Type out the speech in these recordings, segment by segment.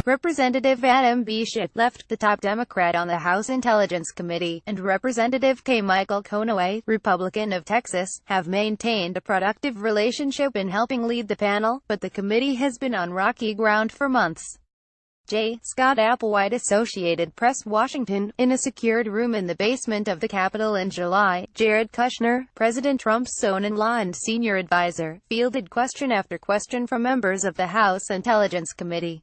Representative Adam B. Schiff left the top Democrat on the House Intelligence Committee, and Representative Michael Conaway, Republican of Texas, have maintained a productive relationship in helping lead the panel, but the committee has been on rocky ground for months. J. Scott Applewhite, Associated Press, Washington. In a secured room in the basement of the Capitol in July, Jared Kushner, President Trump's son-in-law and senior advisor, fielded question after question from members of the House Intelligence Committee.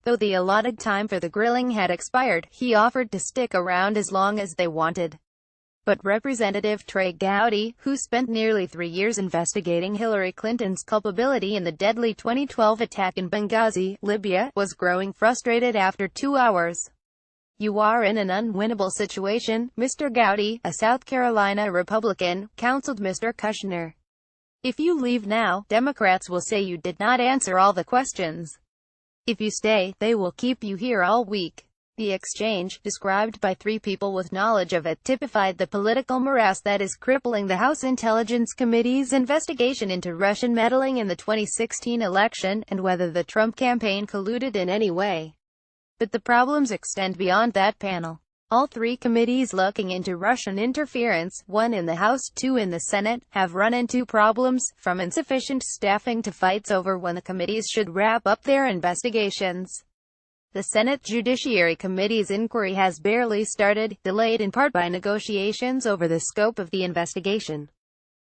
Though the allotted time for the grilling had expired, he offered to stick around as long as they wanted. But Representative Trey Gowdy, who spent nearly 3 years investigating Hillary Clinton's culpability in the deadly 2012 attack in Benghazi, Libya, was growing frustrated after 2 hours. "You are in an unwinnable situation, Mr. Gowdy," a South Carolina Republican, counseled Mr. Kushner. "If you leave now, Democrats will say you did not answer all the questions. If you stay, they will keep you here all week." The exchange, described by 3 people with knowledge of it, typified the political morass that is crippling the House Intelligence Committee's investigation into Russian meddling in the 2016 election, and whether the Trump campaign colluded in any way. But the problems extend beyond that panel. All 3 committees looking into Russian interference, 1 in the House, 2 in the Senate, have run into problems, from insufficient staffing to fights over when the committees should wrap up their investigations. The Senate Judiciary Committee's inquiry has barely started, delayed in part by negotiations over the scope of the investigation.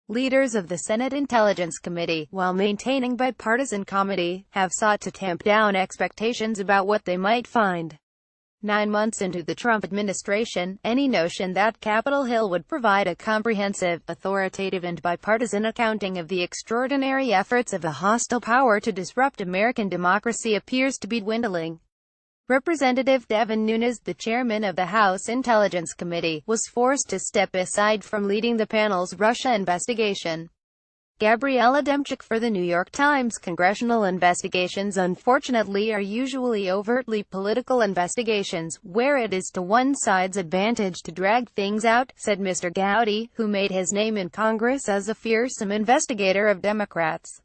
Leaders of the Senate Intelligence Committee, while maintaining bipartisan comity, have sought to tamp down expectations about what they might find. 9 months into the Trump administration, any notion that Capitol Hill would provide a comprehensive, authoritative and bipartisan accounting of the extraordinary efforts of a hostile power to disrupt American democracy appears to be dwindling. Representative Devin Nunes, the chairman of the House Intelligence Committee, was forced to step aside from leading the panel's Russia investigation. Gabriella Demchuk for The New York Times. Congressional investigations unfortunately are usually overtly political investigations, where it is to one side's advantage to drag things out, said Mr. Gowdy, who made his name in Congress as a fearsome investigator of Democrats.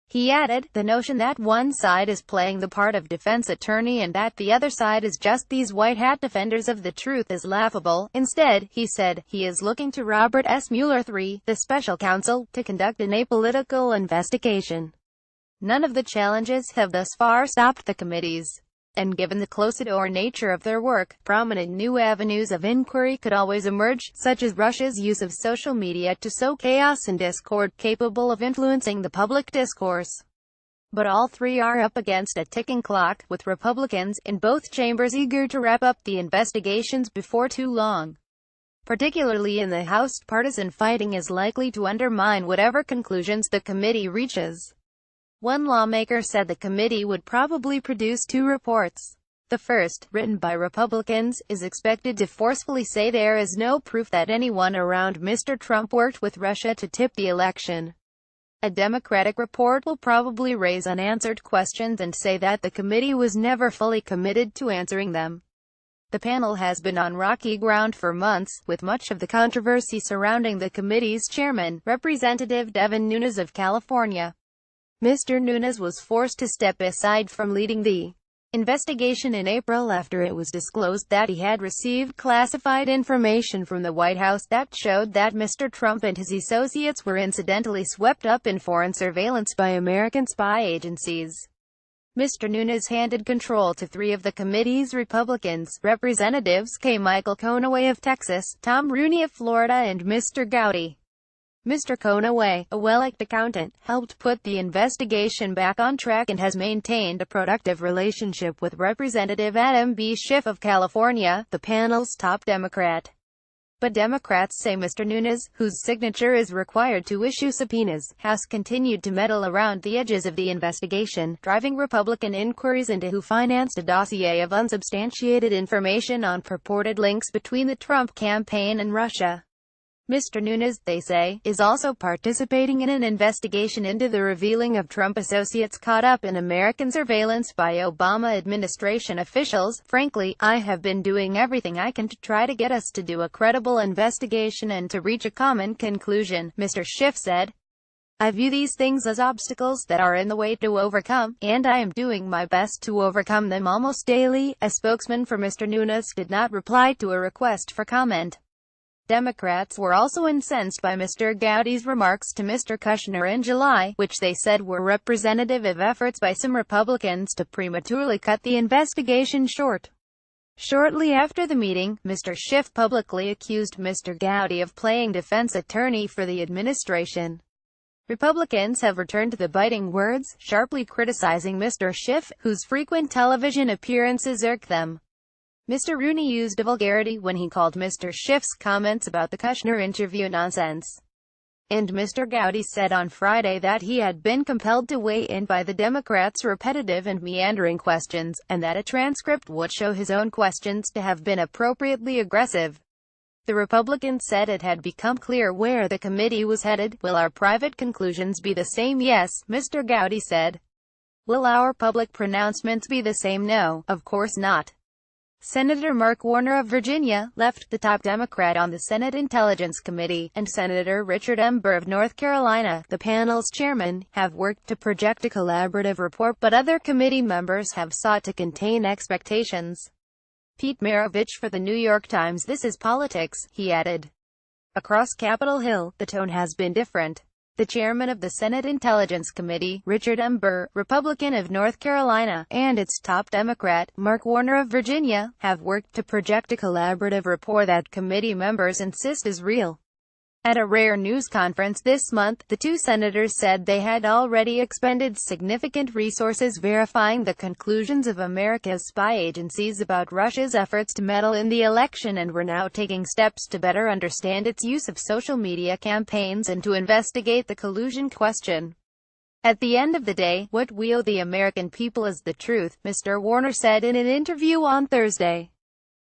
He added, "The notion that one side is playing the part of defense attorney and that the other side is just these white-hat defenders of the truth is laughable. Instead," he said, "he is looking to Robert S. Mueller III, the special counsel, to conduct an apolitical investigation." None of the challenges have thus far stopped the committees. And given the close-door nature of their work, prominent new avenues of inquiry could always emerge, such as Russia's use of social media to sow chaos and discord, capable of influencing the public discourse. But all 3 are up against a ticking clock, with Republicans in both chambers eager to wrap up the investigations before too long. Particularly in the House, partisan fighting is likely to undermine whatever conclusions the committee reaches. One lawmaker said the committee would probably produce 2 reports. The first, written by Republicans, is expected to forcefully say there is no proof that anyone around Mr. Trump worked with Russia to tip the election. A Democratic report will probably raise unanswered questions and say that the committee was never fully committed to answering them. The panel has been on rocky ground for months, with much of the controversy surrounding the committee's chairman, Representative Devin Nunes of California. Mr. Nunes was forced to step aside from leading the investigation in April after it was disclosed that he had received classified information from the White House that showed that Mr. Trump and his associates were incidentally swept up in foreign surveillance by American spy agencies. Mr. Nunes handed control to 3 of the committee's Republicans, Representatives Michael Conaway of Texas, Tom Rooney of Florida and Mr. Gowdy. Mr. Conaway, a well-liked accountant, helped put the investigation back on track and has maintained a productive relationship with Representative Adam B. Schiff of California, the panel's top Democrat. But Democrats say Mr. Nunes, whose signature is required to issue subpoenas, has continued to meddle around the edges of the investigation, driving Republican inquiries into who financed a dossier of unsubstantiated information on purported links between the Trump campaign and Russia. Mr. Nunes, they say, is also participating in an investigation into the revealing of Trump associates caught up in American surveillance by Obama administration officials. "Frankly, I have been doing everything I can to try to get us to do a credible investigation and to reach a common conclusion," Mr. Schiff said. I view these things as obstacles that are in the way to overcome, and I am doing my best to overcome them almost daily." A spokesman for Mr. Nunes did not reply to a request for comment. Democrats were also incensed by Mr. Gowdy's remarks to Mr. Kushner in July, which they said were representative of efforts by some Republicans to prematurely cut the investigation short. Shortly after the meeting, Mr. Schiff publicly accused Mr. Gowdy of playing defense attorney for the administration. Republicans have returned to the biting words, sharply criticizing Mr. Schiff, whose frequent television appearances irk them. Mr. Rooney used vulgarity when he called Mr. Schiff's comments about the Kushner interview nonsense. And Mr. Gowdy said on Friday that he had been compelled to weigh in by the Democrats' repetitive and meandering questions, and that a transcript would show his own questions to have been appropriately aggressive. The Republicans said it had become clear where the committee was headed. "Will our private conclusions be the same? Yes," Mr. Gowdy said. "Will our public pronouncements be the same? No, of course not." Senator Mark Warner of Virginia left the top Democrat on the Senate Intelligence Committee, and Senator Richard M. Burr of North Carolina, the panel's chairman, have worked to project a collaborative report, but other committee members have sought to contain expectations. Pete Maravich for the New York Times. "This is politics," he added. "Across Capitol Hill, the tone has been different." The chairman of the Senate Intelligence Committee, Richard M. Burr, Republican of North Carolina, and its top Democrat, Mark Warner of Virginia, have worked to project a collaborative rapport that committee members insist is real. At a rare news conference this month, the two senators said they had already expended significant resources verifying the conclusions of America's spy agencies about Russia's efforts to meddle in the election and were now taking steps to better understand its use of social media campaigns and to investigate the collusion question. "At the end of the day, what we owe the American people is the truth," Mr. Warner said in an interview on Thursday.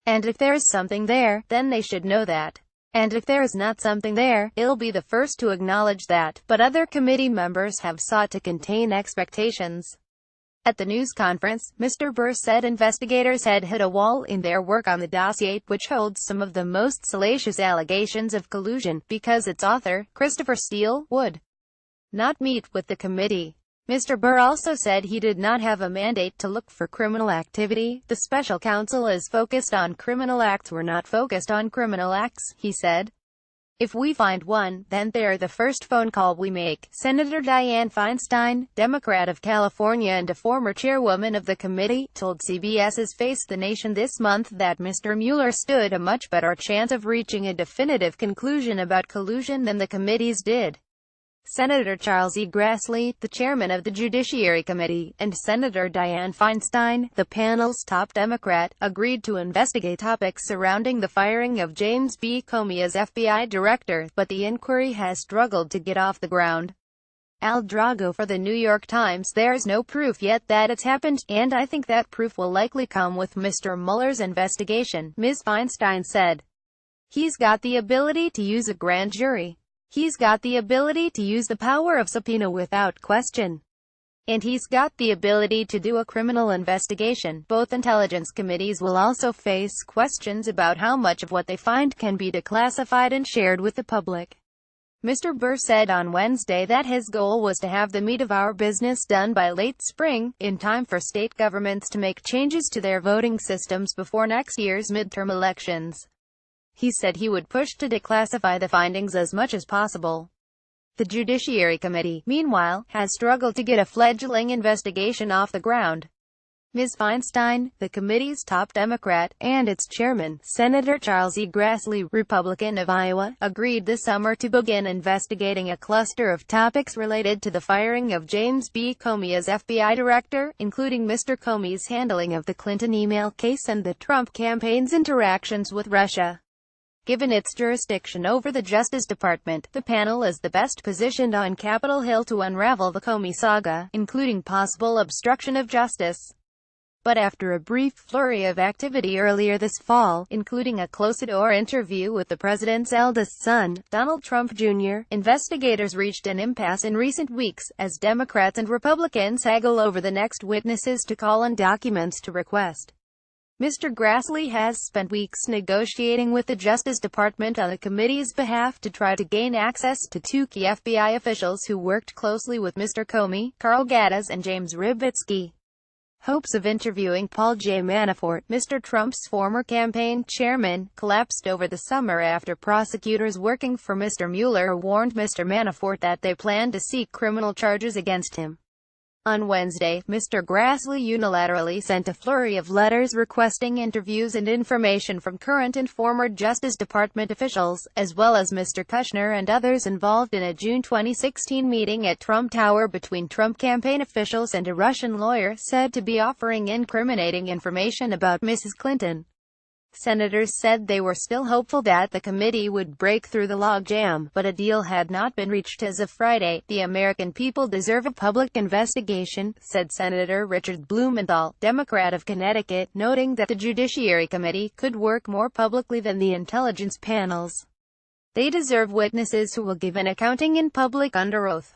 "And if there is something there, then they should know that. And if there is not something there, I'll be the first to acknowledge that." But other committee members have sought to contain expectations. At the news conference, Mr. Burr said investigators had hit a wall in their work on the dossier, which holds some of the most salacious allegations of collusion, because its author, Christopher Steele, would not meet with the committee. Mr. Burr also said he did not have a mandate to look for criminal activity. "The special counsel is focused on criminal acts. We're not focused on criminal acts," he said. "If we find one, then they're the first phone call we make." Senator Dianne Feinstein, Democrat of California and a former chairwoman of the committee, told CBS's Face the Nation this month that Mr. Mueller stood a much better chance of reaching a definitive conclusion about collusion than the committees did. Senator Charles E. Grassley, the chairman of the Judiciary Committee, and Senator Dianne Feinstein, the panel's top Democrat, agreed to investigate topics surrounding the firing of James B. Comey as FBI director, but the inquiry has struggled to get off the ground. Al Drago for the New York Times. "There's no proof yet that it's happened, and I think that proof will likely come with Mr. Mueller's investigation," Ms. Feinstein said. "He's got the ability to use a grand jury. He's got the ability to use the power of subpoena without question. And he's got the ability to do a criminal investigation." Both intelligence committees will also face questions about how much of what they find can be declassified and shared with the public. Mr. Burr said on Wednesday that his goal was to have the meat of our business done by late spring, in time for state governments to make changes to their voting systems before next year's midterm elections. He said he would push to declassify the findings as much as possible. The Judiciary Committee, meanwhile, has struggled to get a fledgling investigation off the ground. Ms. Feinstein, the committee's top Democrat, and its chairman, Senator Charles E. Grassley, Republican of Iowa, agreed this summer to begin investigating a cluster of topics related to the firing of James B. Comey as FBI director, including Mr. Comey's handling of the Clinton email case and the Trump campaign's interactions with Russia. Given its jurisdiction over the Justice Department, the panel is the best positioned on Capitol Hill to unravel the Comey saga, including possible obstruction of justice. But after a brief flurry of activity earlier this fall, including a close-the-door interview with the president's eldest son, Donald Trump Jr., investigators reached an impasse in recent weeks, as Democrats and Republicans haggle over the next witnesses to call and documents to request. Mr. Grassley has spent weeks negotiating with the Justice Department on the committee's behalf to try to gain access to two key FBI officials who worked closely with Mr. Comey, Carl Gaddis and James Rybitsky. Hopes of interviewing Paul J. Manafort, Mr. Trump's former campaign chairman, collapsed over the summer after prosecutors working for Mr. Mueller warned Mr. Manafort that they planned to seek criminal charges against him. On Wednesday, Mr. Grassley unilaterally sent a flurry of letters requesting interviews and information from current and former Justice Department officials, as well as Mr. Kushner and others involved in a June 2016 meeting at Trump Tower between Trump campaign officials and a Russian lawyer said to be offering incriminating information about Mrs. Clinton. Senators said they were still hopeful that the committee would break through the logjam, but a deal had not been reached as of Friday. The American people deserve a public investigation, said Senator Richard Blumenthal, Democrat of Connecticut, noting that the Judiciary Committee could work more publicly than the intelligence panels. They deserve witnesses who will give an accounting in public under oath.